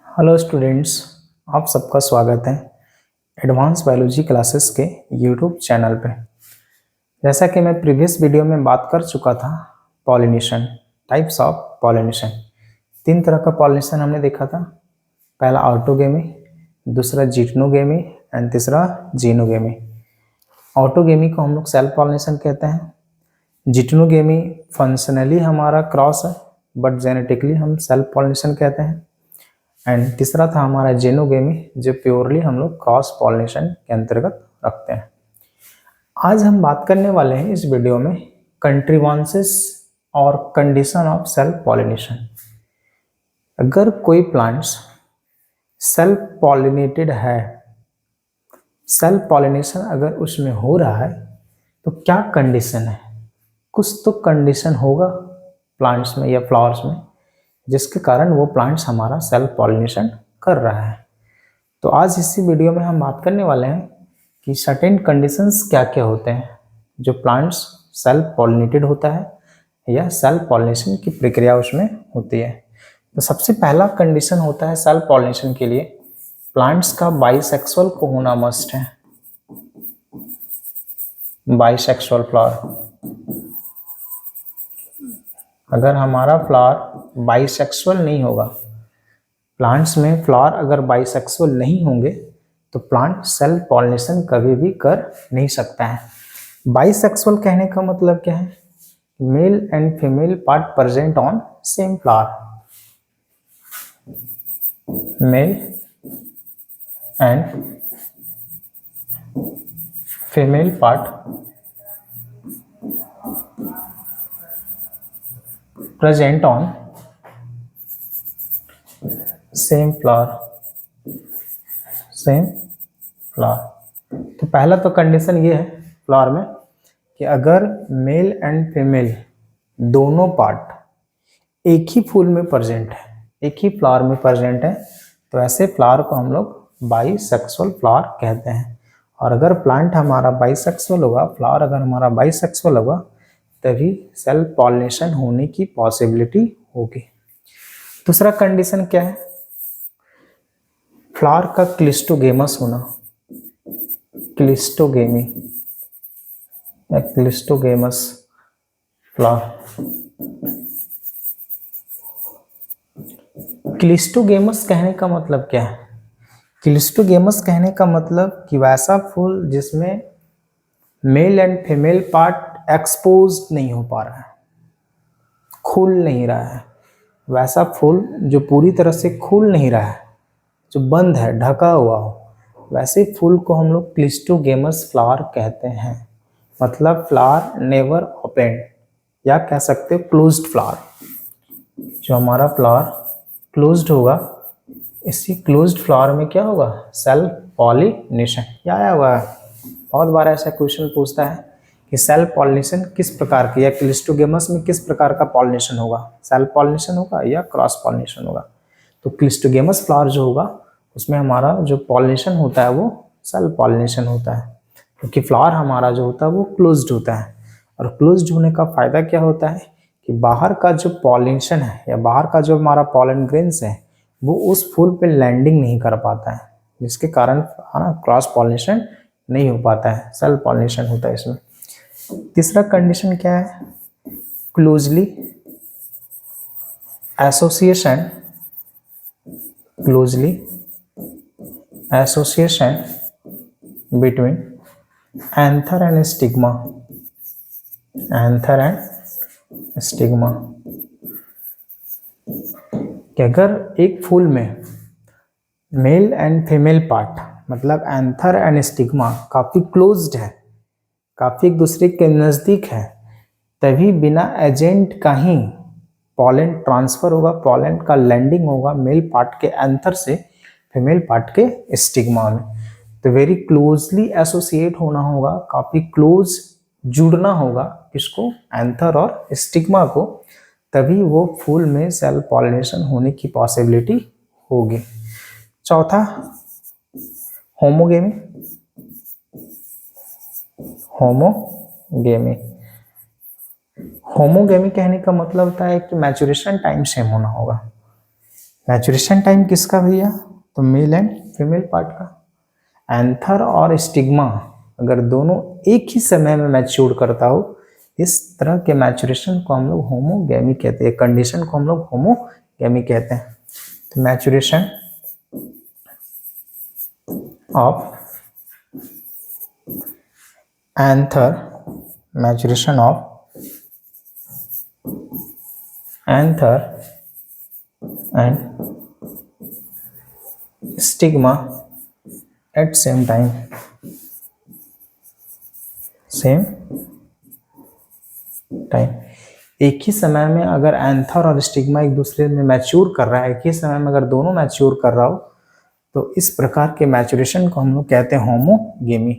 Hello students, आप सबका स्वागत है एडवांस बायोलॉजी क्लासेस के यूट्यूब चैनल पे। जैसा कि मैं प्रीवियस वीडियो में बात कर चुका था, पॉलिनेशन, टाइप्स ऑफ पॉलिनेशन। 3 तरह का पॉलिनेशन हमने देखा था। पहला ऑटोगेमी, दूसरा जिटनोगेमी एंड तीसरा जीनोगेमी। ऑटोगेमी को हम लोग सेल्फ पॉलिनेशन कहते हैं। जिटनोगेमी फंक्शनली हमारा क्रॉस है बट जेनेटिकली हम सेल्फ पॉलिनेशन कहते हैं। एंड तीसरा था हमारा जेनोगेमी, जो प्योरली हम लोग क्रॉस पॉलिनेशन के अंतर्गत रखते हैं। आज हम बात करने वाले हैं इस वीडियो में कंट्रीवांसेस और कंडीशन ऑफ सेल्फ पॉलिनेशन। अगर कोई प्लांट्स सेल्फ पॉलिनेटेड है, सेल्फ पॉलिनेशन अगर उसमें हो रहा है तो क्या कंडीशन है? कुछ तो कंडीशन होगा प्लांट्स में या फ्लावर्स में जिसके कारण वो प्लांट्स हमारा सेल्फ पॉलिनेशन कर रहा है। तो आज इसी वीडियो में हम बात करने वाले हैं कि सर्टेन कंडीशंस क्या क्या होते हैं जो प्लांट्स सेल्फ पॉलिनेटेड होता है या सेल्फ पॉलिनेशन की प्रक्रिया उसमें होती है। तो सबसे पहला कंडीशन होता है सेल्फ पॉलिनेशन के लिए, प्लांट्स का बाइसेक्सुअल को होना मस्ट है। बाइसेक्सुअल फ्लावर, अगर हमारा फ्लावर बाइसेक्सुअल नहीं होगा, प्लांट्स में फ्लावर अगर बाइसेक्सुअल नहीं होंगे तो प्लांट सेल्फ पॉलिनेशन कभी भी कर नहीं सकता है। बाइसेक्सुअल कहने का मतलब क्या है? Male and female part present on same flower. Male and female part present on same flower, same flower. तो पहला तो कंडीशन ये है फ्लावर में कि अगर मेल एंड फीमेल दोनों पार्ट एक ही फूल में प्रेजेंट है, एक ही फ्लावर में प्रेजेंट है, तो ऐसे फ्लावर को हम लोग बाइसेक्सुअल फ्लावर कहते हैं। और अगर प्लांट हमारा बाइसेक्सुअल होगा, फ्लावर अगर हमारा बाइसेक्सुअल होगा, तभी सेल्फ पॉलिनेशन होने की पॉसिबिलिटी होगी। दूसरा कंडीशन क्या है? फ्लावर का क्लिस्टोगेमस होना, क्लिस्टोगेमी या क्लिस्टोगेमस फ्लावर। क्लिस्टोगेमस कहने का मतलब क्या है? क्लिस्टोगेमस कहने का मतलब कि वैसा फूल जिसमें male and female part expose नहीं हो पा रहा है, खुल नहीं रहा है। वैसा फूल जो पूरी तरह से खुल नहीं रहा है, जो बंद है, ढका हुआ हो, वैसे फूल को हम लोग क्लिस्टोगेमस फ्लावर कहते हैं। मतलब फ्लावर नेवर ओपन, या कह सकते हो क्लोज्ड फ्लावर। जो हमारा फ्लावर क्लोज्ड होगा, इसी क्लोज्ड फ्लावर में क्या होगा? Self pollination. क्या आया हुआ है, बहुत बार ऐसा क्वेश्चन पूछता है कि सेल्फ पॉलिनेशन किस प्रकार की, या क्लिस्टोगेमस में किस प्रकार का पॉलिनेशन होगा, सेल्फ पॉलिनेशन होगा या क्रॉस पॉलिनेशन होगा। तो क्लिस्टोगेमस फ्लावर जो होगा उसमें हमारा जो पॉलिनेशन होता है वो सेल्फ पॉलिनेशन होता है, क्योंकि फ्लावर हमारा जो होता है वो क्लोज्ड होता है। और क्लोज्ड होने का फायदा क्या होता है कि बाहर का जो पॉलिनेशन है या बाहर का जो हमारा पॉलन ग्रेन्स है वो उस फूल पे लैंडिंग नहीं कर पाता है, जिसके कारण क्रॉस पॉलिनेशन नहीं हो पाता है, सेल्फ पॉलिनेशन होता है इसमें। तीसरा कंडीशन क्या है? Closely association, closely association between anther and stigma, anther and stigma. कि अगर एक फूल में मेल एंड फीमेल पार्ट मतलब एंथर एंड स्टिग्मा काफ़ी क्लोज्ड है, काफ़ी एक दूसरे के नज़दीक है, तभी बिना एजेंट का ही पॉलन ट्रांसफ़र होगा, पॉलन का लैंडिंग होगा मेल पार्ट के एंथर से फीमेल पार्ट के स्टिग्मा में। तो वेरी क्लोजली एसोसिएट होना होगा, काफ़ी क्लोज जुड़ना होगा किसको? एंथर और स्टिग्मा को, तभी वो फूल में सेल्फ पॉलिनेशन होने की पॉसिबिलिटी होगी। चौथा होमोगेमी, होमोगेमी। होमोगेमी कहने का मतलब होता है कि मैचुरेशन टाइम सेम होना होगा। मैचुरेशन टाइम किसका भैया? तो मेल एंड फीमेल पार्ट का। एंथर और स्टिग्मा अगर दोनों एक ही समय में मैच्योर करता हो, इस तरह के मैचुरेशन को हम लोग होमोगेमी कहते हैं, कंडीशन को हम लोग होमोगेमी कहते हैं। तो maturation of anther, maturation of anther and stigma at same time, same time. एक ही समय में अगर एंथर और स्टिग्मा एक दूसरे में मैच्योर कर रहा है, एक ही समय में अगर दोनों मैच्योर कर रहा हो, तो इस प्रकार के मैचुरेशन को हम लोग कहते हैं होमोगेमी।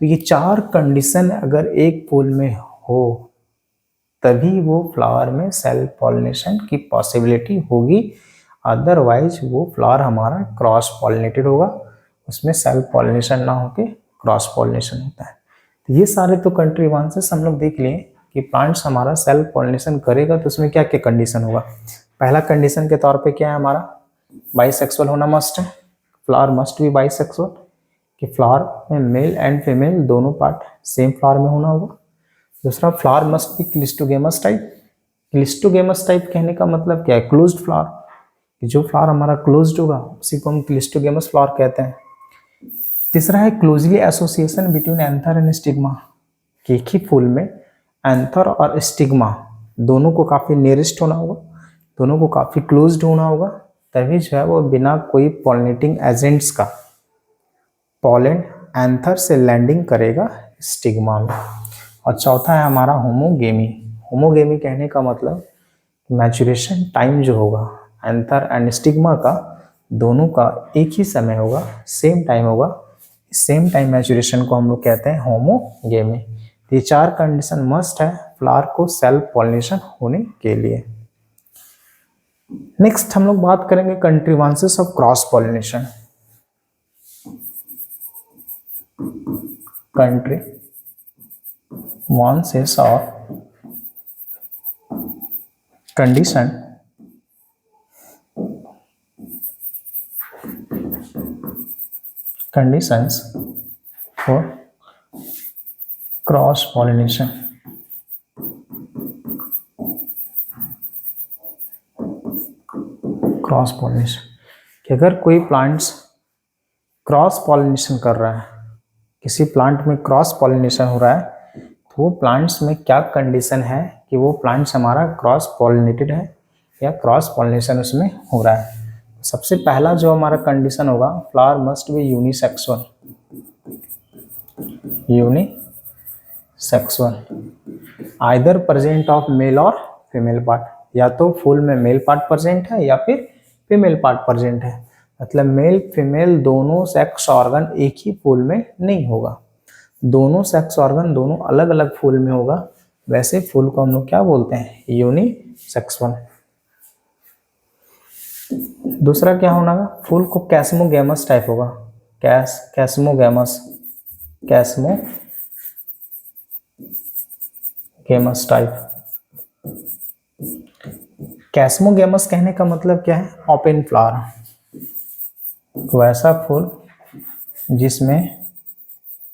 तो ये चार कंडीशन अगर एक फूल में हो तभी वो फ्लावर में सेल्फ पॉलिनेशन की पॉसिबिलिटी होगी, अदरवाइज वो फ्लावर हमारा क्रॉस पॉलिनेटेड होगा, उसमें सेल्फ पॉलिनेशन ना होके क्रॉस पॉलिनेशन होता है। तो ये सारे तो कंट्रीवांसेस हम लोग देख लिए कि प्लांट्स हमारा सेल्फ पॉलिनेशन करेगा तो उसमें क्या क्या कंडीशन होगा। पहला कंडीशन के तौर पे क्या है हमारा, बाइसेक्सुअल होना मस्ट है, फ्लावर मस्ट बी बाइसेक्सुअल, कि फ्लावर में मेल एंड फीमेल दोनों पार्ट सेम फ्लावर में होना होगा। दूसरा, flower must be cleistogamous type. Cleistogamous type कहने का मतलब क्या है, क्लोज्ड फ्लावर, कि जो फ्लावर हमारा क्लोज्ड होगा उसी को हम क्लिस्टोगेमस फ्लावर कहते हैं। तीसरा है closely association between anther and stigma, कि एक ही फूल में एंथर और स्टिग्मा दोनों को काफी नियरेस्ट होना होगा, दोनों को काफी क्लोज्ड होना होगा, तभी जो है वो बिना कोई पॉलिनेटिंग एजेंट्स का पॉलन एंथर से लैंडिंग करेगा स्टिग्मा में। और चौथा है हमारा होमोगेमी। होमोगेमी कहने का मतलब मैचुरेशन टाइम जो होगा एंथर एंड स्टिग्मा का, दोनों का एक ही समय होगा, सेम टाइम होगा, सेम टाइम मैचुरेशन को हम लोग कहते हैं होमोगेमी। ये चार कंडीशन मस्ट है फ्लावर को सेल्फ पॉलिनेशन होने के लिए। नेक्स्ट हम लोग बात करेंगे contrivances of cross pollination. Contrivances of conditions for cross pollination. Cross pollination कि अगर कोई प्लांट्स क्रॉस पॉलिनेशन कर रहा है, किसी प्लांट में क्रॉस पॉलिनेशन हो रहा है, तो वो प्लांट्स में क्या कंडीशन है कि वो प्लांट्स हमारा क्रॉस पॉलिनेटेड है या क्रॉस पॉलिनेशन उसमें हो रहा है। सबसे पहला जो हमारा कंडीशन होगा, flower must be unisexual. Unisexual either present of male और फीमेल पार्ट, या तो फूल में मेल पार्ट प्रेजेंट है या फिर फीमेल पार्ट प्रेजेंट है। मतलब मेल फीमेल दोनों सेक्स ऑर्गन एक ही फूल में नहीं होगा, दोनों सेक्स ऑर्गन दोनों अलग अलग फूल में होगा, वैसे फूल को हम लोग क्या बोलते हैं, यूनिसेक्सुअल। दूसरा क्या होना है, फूल को कैस्मोगेमस टाइप होगा, कैस्मोगेमस टाइप। कैस्मोगेमस कहने का मतलब क्या है, ओपन फ्लावर, वैसा फूल जिसमें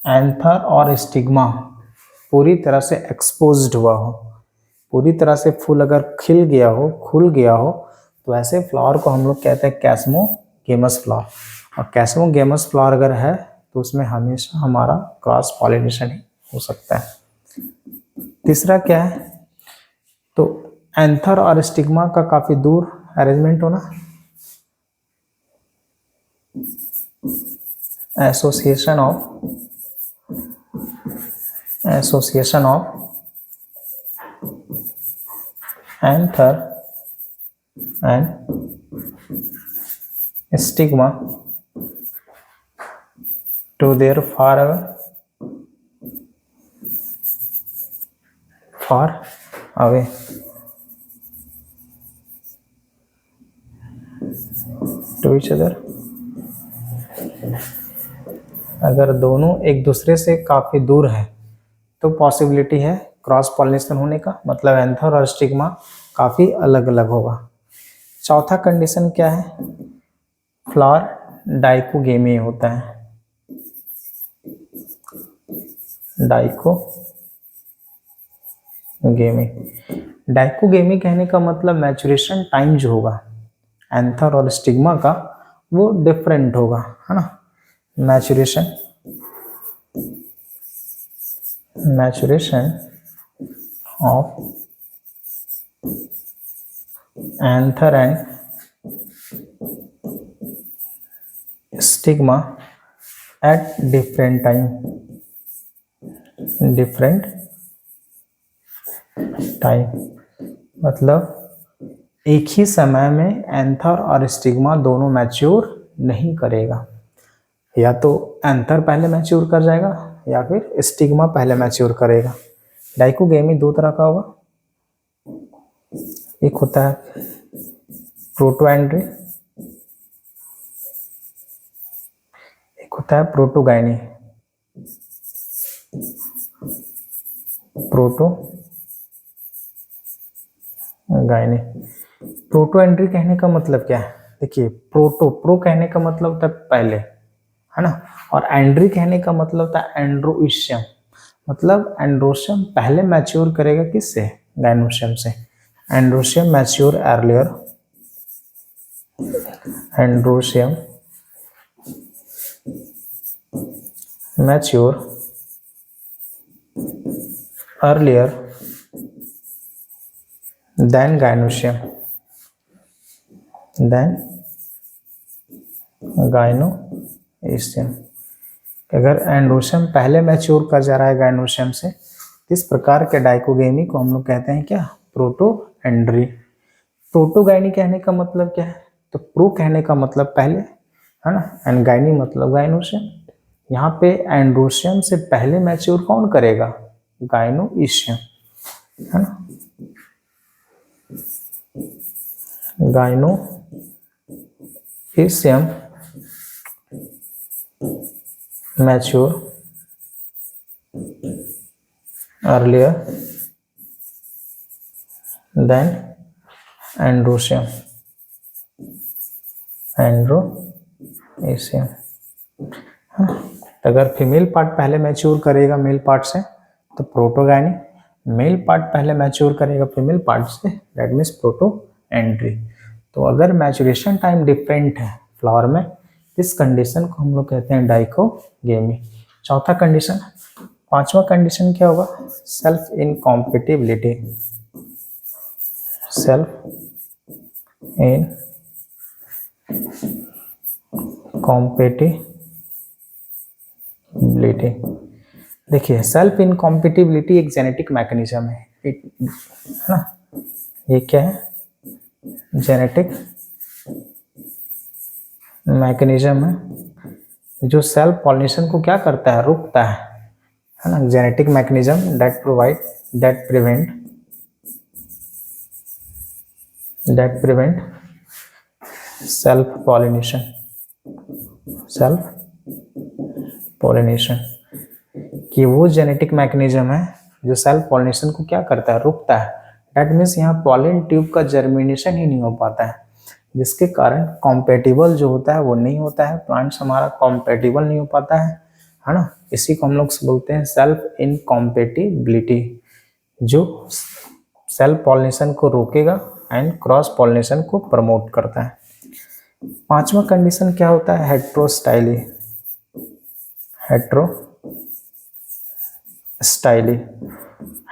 एंथर और स्टिग्मा पूरी तरह से एक्सपोज्ड हुआ हो, पूरी तरह से फूल अगर खिल गया हो, खुल गया हो, तो ऐसे फ्लावर को हम लोग कहते हैं कैस्मोगेमस फ्लावर। और कैस्मोगेमस फ्लावर अगर है तो उसमें हमेशा हमारा क्रॉस पॉलिनेशन ही हो सकता है। तीसरा क्या है, तो एंथर और स्टिग्मा का काफी दूर अरेंजमेंट होना, association of anther and stigma to their far away. To each other, अगर दोनों एक दूसरे से काफी दूर है तो पॉसिबिलिटी है क्रॉस पॉलिनेशन होने का, मतलब एंथर और स्टिग्मा काफी अलग अलग होगा। चौथा कंडीशन क्या है, फ्लावर डाइकोगेमी होता है, डाइकोगेमी। डाइकोगेमी कहने का मतलब मैचुरेशन टाइम जो होगा एंथर और स्टिग्मा का वो डिफरेंट होगा, है ना। Maturation of anther and stigma at different time, मतलब एक ही समय में एंथर और स्टिग्मा दोनों मैच्योर नहीं करेगा, या तो एंथर पहले मैच्योर कर जाएगा या फिर स्टिग्मा पहले मैच्योर करेगा। डाइकोगेमी दो तरह का होगा, एक होता है प्रोटोएंड्री, एक होता है प्रोटोगाइनी। प्रोटोएंड्री कहने का मतलब क्या है, देखिए प्रो कहने का मतलब होता है पहले, है ना, और एंड्री कहने का मतलब होता है एंड्रोइशियम, मतलब एंड्रोशियम पहले मैच्योर करेगा किससे, गाइनोशियम से। Androecium mature earlier, androecium mature earlier than gynoecium, अगर एंड्रोशियम पहले मैच्योर कर जा रहा है गाइनोशियम से, इस प्रकार के डाइकोगेमी को हम लोग कहते हैं क्या, प्रोटोएंड्री। प्रोटोगाइनी कहने का मतलब क्या है, तो प्रो कहने का मतलब पहले, है ना, एंड गाइनी मतलब गाइनोशियम। यहाँ पे एंड्रोशियम से पहले मैच्योर कौन करेगा, गाइनोइशियम, है ना, गाइनोइशियम मैच्योर अर्लियर देन एंड्रोशियम, अगर फीमेल पार्ट पहले मैच्योर करेगा मेल पार्ट से तो प्रोटोगाइनी, मेल पार्ट पहले मैच्योर करेगा फीमेल पार्ट से, दैट मीन्स प्रोटोएंड्री। तो अगर मैचुरेशन टाइम डिफरेंट है फ्लावर में, इस कंडीशन को हम लोग कहते हैं डाइकोगेमी। चौथा कंडीशन, पांचवा कंडीशन क्या होगा, सेल्फ इनकॉम्पिटिबिलिटी, सेल्फ इनकॉम्पिटिबिलिटी। देखिए सेल्फ इनकॉम्पिटिबिलिटी एक जेनेटिक मैकेनिज्म है ना, ये क्या है, जेनेटिक मैकेनिज्म है जो सेल्फ पॉलिनेशन को क्या करता है, रोकता है ना। Genetic mechanism that prevent self pollination, कि वो जेनेटिक मैकेनिज्म है जो सेल्फ पॉलिनेशन को क्या करता है, रोकता है। दैट मीन्स यहाँ पॉलिन ट्यूब का जर्मिनेशन ही नहीं हो पाता है, जिसके कारण कॉम्पेटिबल जो होता है वो नहीं होता है, प्लांट्स हमारा कॉम्पेटिबल नहीं हो पाता है ना। इसी को हम लोग बोलते हैं सेल्फ इनकॉम्पेटिबिलिटी, जो सेल्फ पॉलिनेशन को रोकेगा एंड क्रॉस पॉलिनेशन को प्रमोट करता है। पांचवा कंडीशन क्या होता है, हेट्रोस्टाइली।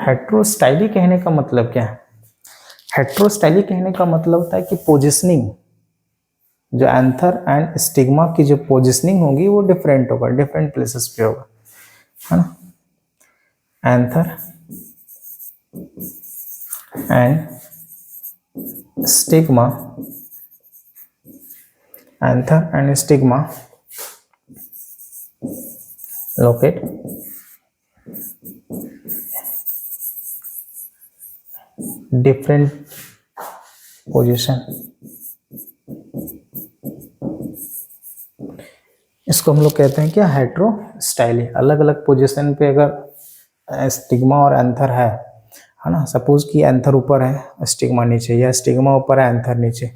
हेट्रोस्टाइली कहने का मतलब क्या है, हेट्रोस्टाइली कहने का मतलब होता है कि पोजिशनिंग, जो एंथर एंड स्टिग्मा की जो पोजिशनिंग होगी वो डिफरेंट होगा, डिफरेंट प्लेसेस पे होगा, है ना। Anther and stigma locate different position. इसको हम लोग कहते हैं क्या, हेट्रोस्टाइली। अलग अलग पोजीशन पे अगर स्टिग्मा और एंथर है ना, सपोज कि एंथर ऊपर है स्टिग्मा नीचे, या स्टिग्मा ऊपर है एंथर नीचे,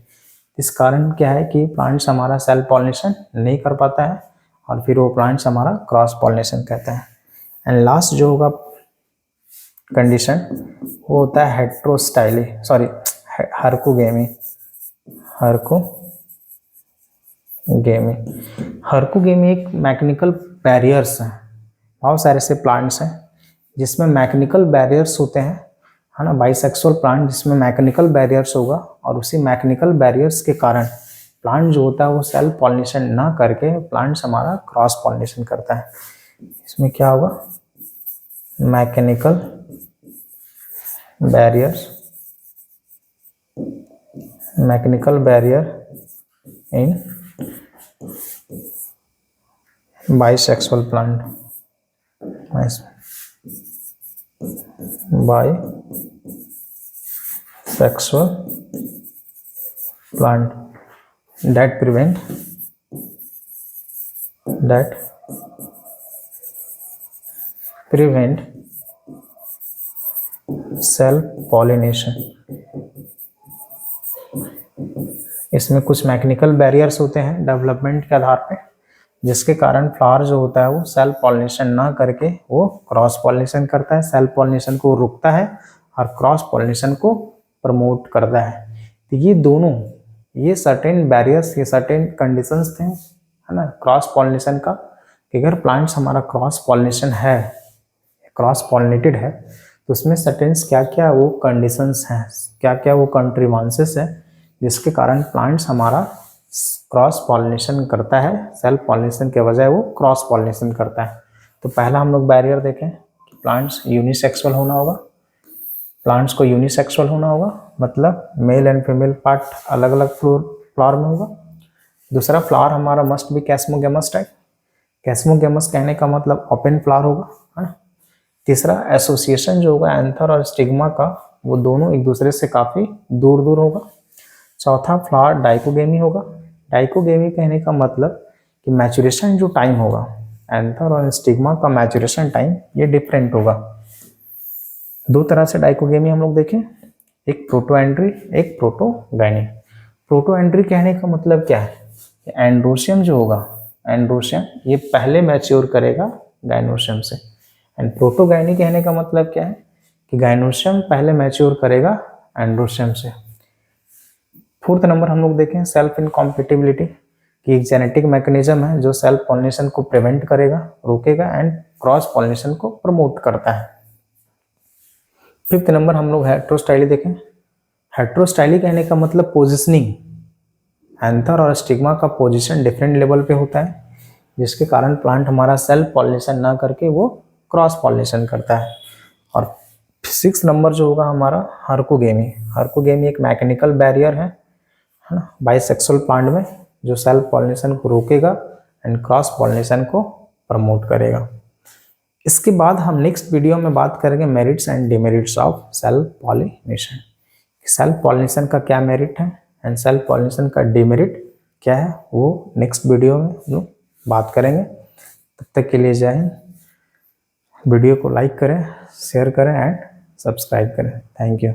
इस कारण क्या है कि प्लांट्स हमारा सेल्फ पॉलिनेशन नहीं कर पाता है और फिर वो प्लांट्स हमारा क्रॉस पॉलिनेशन कहता है। एंड लास्ट जो होगा कंडीशन वो होता है हेट्रोस्टाइली सॉरी हर्कोगेमी। हर्कोगेमी एक मैकेनिकल बैरियर्स हैं, बहुत सारे से प्लांट्स हैं जिसमें मैकेनिकल बैरियर्स होते हैं, है ना, बाइसेक्सुअल प्लांट जिसमें मैकेनिकल बैरियर्स होगा और उसी मैकेनिकल बैरियर्स के कारण प्लांट जो होता है वो सेल्फ पॉलिनेशन ना करके प्लांट्स हमारा क्रॉस पॉलिनेशन करता है। इसमें क्या होगा, mechanical barrier in bisexual plant, bisexual plant that prevent self pollination। इसमें कुछ मैकेनिकल बैरियर्स होते हैं डेवलपमेंट के आधार पे जिसके कारण फ्लावर जो होता है वो सेल्फ पॉलिनेशन ना करके वो क्रॉस पॉलिनेशन करता है, सेल्फ पॉलिनेशन को रोकता है और क्रॉस पॉलिनेशन को प्रमोट करता है। तो ये दोनों, ये सर्टेन बैरियर्स, ये सर्टेन कंडीशंस थे, है ना, क्रॉस पॉलिनेशन का, कि अगर प्लांट्स हमारा क्रॉस पॉलिनेशन है, क्रॉस पॉलिनेटेड है, तो उसमें सर्टेन क्या क्या वो कंडीशंस हैं, क्या क्या वो कंट्रीवांसेस है जिसके कारण प्लांट्स हमारा क्रॉस पॉलिनेशन करता है, सेल्फ पॉलिनेशन के बजाय वो क्रॉस पॉलिनेशन करता है। तो पहला हम लोग बैरियर देखें कि प्लांट्स यूनिसेक्सुअल होना होगा, प्लांट्स को यूनिसेक्सुअल होना होगा, मतलब मेल एंड फीमेल पार्ट अलग अलग फ्लावर में होगा। दूसरा, फ्लावर हमारा मस्ट बी कैस्मोगेमस टाइप, कैस्मोगेमस कहने का मतलब ओपन फ्लावर होगा, है ना। तीसरा, एसोसिएशन जो होगा एंथर और स्टिग्मा का, वो दोनों एक दूसरे से काफ़ी दूर दूर होगा। चौथा, फ्लावर डाइकोगेमी होगा। डाइकोगेमी कहने का मतलब कि मैचुरेशन जो टाइम होगा एंथर और स्टिग्मा का मैचुरेशन टाइम ये डिफरेंट होगा। दो तरह से डाइकोगेमी हम लोग देखें, एक प्रोटोएंड्री, एक प्रोटोगाइनी। प्रोटोएंड्री कहने का मतलब क्या है, एंड्रोशियम जो होगा, एंड्रोशियम ये पहले मैच्योर करेगा गाइनोशियम से। एंड प्रोटोगाइनी कहने का मतलब क्या है कि गाइनोशियम पहले मैच्योर करेगा एंड्रोशियम से। फोर्थ नंबर हम लोग देखें सेल्फ इनकॉम्पेटिबिलिटी, कि एक जेनेटिक मैकेनिज्म है जो सेल्फ पॉलिनेशन को प्रिवेंट करेगा, रोकेगा एंड क्रॉस पॉलिनेशन को प्रमोट करता है। फिफ्थ नंबर हम लोग हेट्रोस्टाइली देखें। हेट्रोस्टाइली कहने का मतलब पोजिशनिंग, एंथर और स्टिग्मा का पोजीशन डिफरेंट लेवल पे होता है जिसके कारण प्लांट हमारा सेल्फ पॉलिनेशन ना करके वो क्रॉस पॉलिनेशन करता है। और सिक्स नंबर जो होगा हमारा हर्कोगेमी। हर्कोगेमी एक मैकेनिकल बैरियर है ना, बाइसेक्सुअल प्लांट में, जो सेल्फ पॉलिनेशन को रोकेगा एंड क्रॉस पॉलिनेशन को प्रमोट करेगा। इसके बाद हम नेक्स्ट वीडियो में बात करेंगे merits and demerits of self pollination. Self pollination का क्या मेरिट है एंड सेल्फ पॉलिनेशन का डिमेरिट क्या है, वो नेक्स्ट वीडियो में हम लोग बात करेंगे। तब तक के लिए जय हिंद। वीडियो को लाइक करें, शेयर करें एंड सब्सक्राइब करें। Thank you.